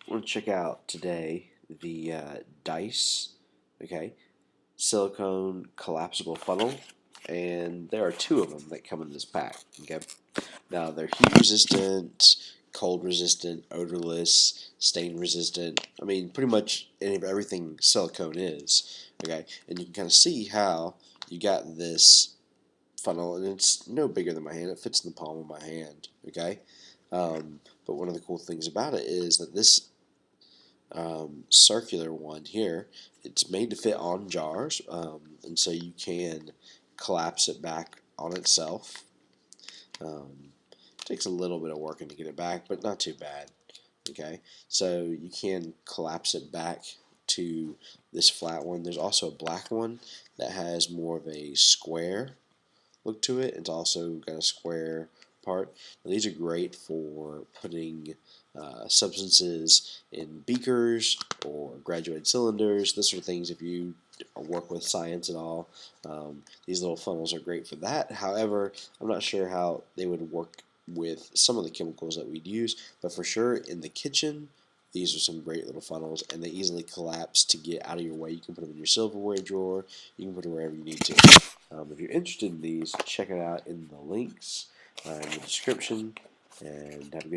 I want to check out today the Deiss, okay, silicone collapsible funnel, and there are two of them that come in this pack. Okay, now they're heat resistant, cold resistant, odorless, stain resistant. I mean, pretty much everything silicone is. Okay, and you can kind of see how you got this funnel, and it's no bigger than my hand. It fits in the palm of my hand. Okay, but one of the cool things about it is that this circular one here, it's made to fit on jars, and so you can collapse it back on itself. Takes a little bit of working to get it back, but not too bad. Okay, so you can collapse it back to this flat one. There's also a black one that has more of a square look to it. It's also got a square part. Now, these are great for putting substances in beakers or graduated cylinders, this sort of things. If you work with science at all, these little funnels are great for that. However, I'm not sure how they would work with some of the chemicals that we'd use, but for sure in the kitchen, these are some great little funnels, and they easily collapse to get out of your way. You can put them in your silverware drawer. You can put them wherever you need to. If you're interested in these, check it out in the links in the description, and have a good